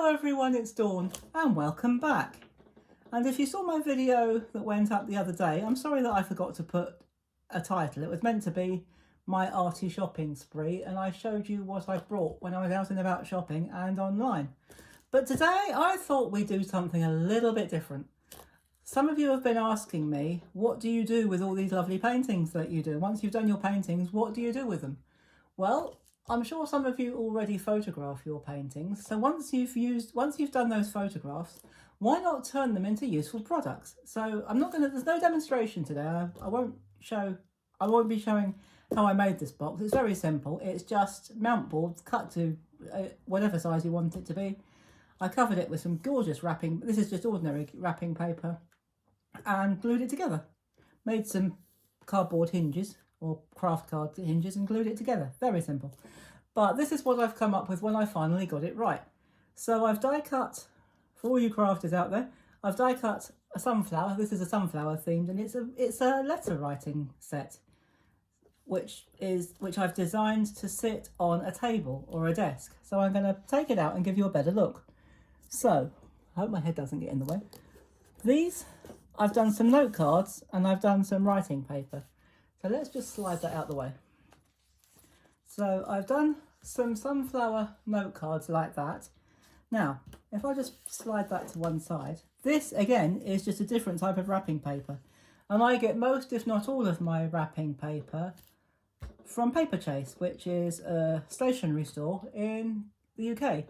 Hello everyone, it's Dawn and welcome back. And if you saw my video that went up the other day, I'm sorry that I forgot to put a title. It was meant to be my arty shopping spree, and I showed you what I brought when I was out and about shopping and online. But today I thought we'd do something a little bit different. Some of you have been asking me, what do you do with all these lovely paintings that you do? Once you've done your paintings, what do you do with them? Well, I'm sure some of you already photograph your paintings. So once you've done those photographs, why not turn them into useful products? So there's no demonstration today. I won't be showing how I made this box. It's very simple. It's just mount boards cut to whatever size you want it to be. I covered it with some gorgeous wrapping. This is just ordinary wrapping paper, and glued it together. Made some cardboard hinges or craft card hinges and glued it together. Very simple. But this is what I've come up with when I finally got it right. So I've die cut, for all you crafters out there, I've die cut a sunflower. This is a sunflower themed, and it's a letter writing set, which I've designed to sit on a table or a desk. So I'm going to take it out and give you a better look. So I hope my head doesn't get in the way. These, I've done some note cards and I've done some writing paper. So let's just slide that out the way. So I've done some sunflower note cards like that. Now, if I just slide that to one side, this again is just a different type of wrapping paper. And I get most, if not all, of my wrapping paper from Paperchase, which is a stationery store in the UK.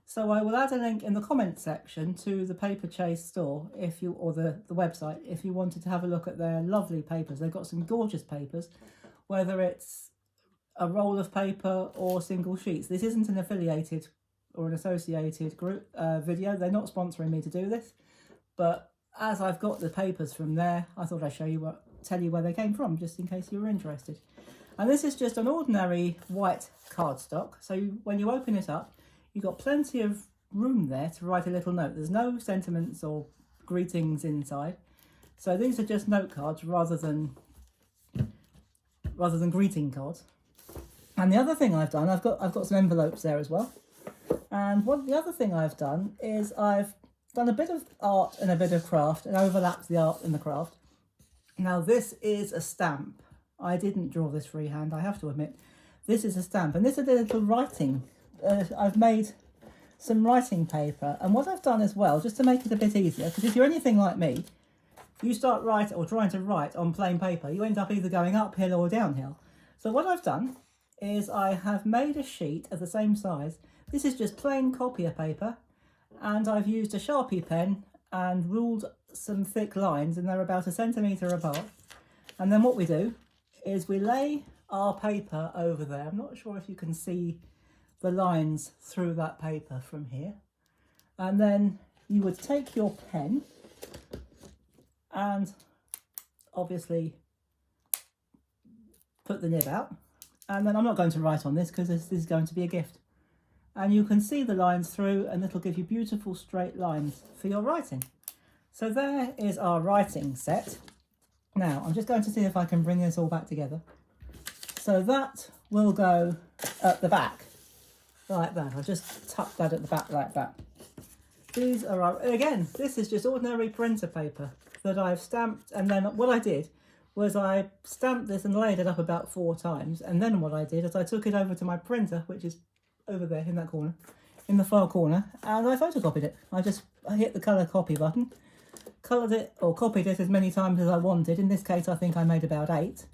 So I will add a link in the comments section to the Paperchase store or the website if you wanted to have a look at their lovely papers. They've got some gorgeous papers, whether it's a roll of paper or single sheets. This isn't an affiliated or an associated group video. They're not sponsoring me to do this, but as I've got the papers from there, I thought I'd tell you where they came from, just in case you were interested. And this is just an ordinary white cardstock. So when you open it up, you've got plenty of room there to write a little note. There's no sentiments or greetings inside. So these are just note cards rather than greeting cards. And the other thing I've done, I've got some envelopes there as well. And the other thing I've done is I've done a bit of art and a bit of craft and overlapped the art and the craft. Now this is a stamp. I didn't draw this freehand, I have to admit. This is a stamp, and this is a little writing. I've made some writing paper, and what I've done as well, just to make it a bit easier, because if you're anything like me, you start writing or trying to write on plain paper, you end up either going uphill or downhill. So what I've done is I have made a sheet of the same size. This is just plain copier paper, and I've used a Sharpie pen and ruled some thick lines, and they're about 1 centimetre apart. And then what we do is we lay our paper over there. I'm not sure if you can see the lines through that paper from here. And then you would take your pen and obviously put the nib out. And then I'm not going to write on this because this is going to be a gift. And you can see the lines through, and it'll give you beautiful straight lines for your writing. So there is our writing set. Now, I'm just going to see if I can bring this all back together. So that will go at the back, like that. I'll just tuck that at the back like that. These are, again, this is just ordinary printer paper that I've stamped, and then what I did was I stamped this and laid it up about 4 times, and then what I did is I took it over to my printer, which is over there in that corner, in the far corner, and I photocopied it. I hit the colour copy button, coloured it or copied it as many times as I wanted. In this case I think I made about 8,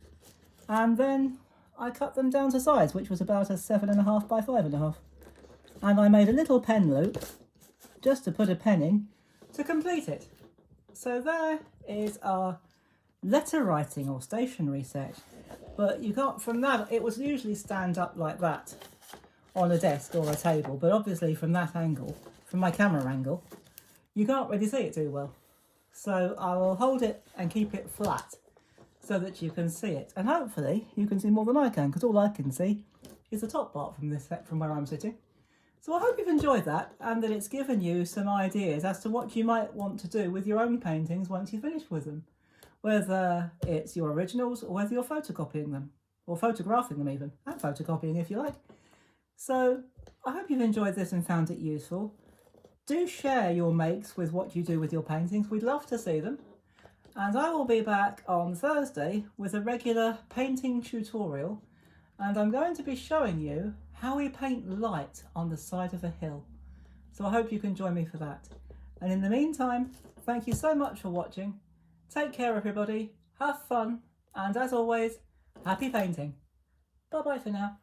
and then I cut them down to size, which was about a 7.5 by 5.5, and I made a little pen loop just to put a pen in to complete it. So there is our letter writing or stationery set. But you can't, from that, it was usually stand up like that on a desk or a table, but obviously from that angle, from my camera angle, you can't really see it too well. So I will hold it and keep it flat so that you can see it, and hopefully you can see more than I can, because all I can see is the top part from this set from where I'm sitting. So I hope you've enjoyed that, and that it's given you some ideas as to what you might want to do with your own paintings once you've finished with them, whether it's your originals or whether you're photocopying them, or photographing them even, and photocopying if you like. So I hope you've enjoyed this and found it useful. do share your makes with what you do with your paintings. We'd love to see them. And I will be back on Thursday with a regular painting tutorial, and I'm going to be showing you how we paint light on the side of a hill. So I hope you can join me for that. And in the meantime, thank you so much for watching. Take care everybody, have fun, and as always, happy painting. Bye bye for now.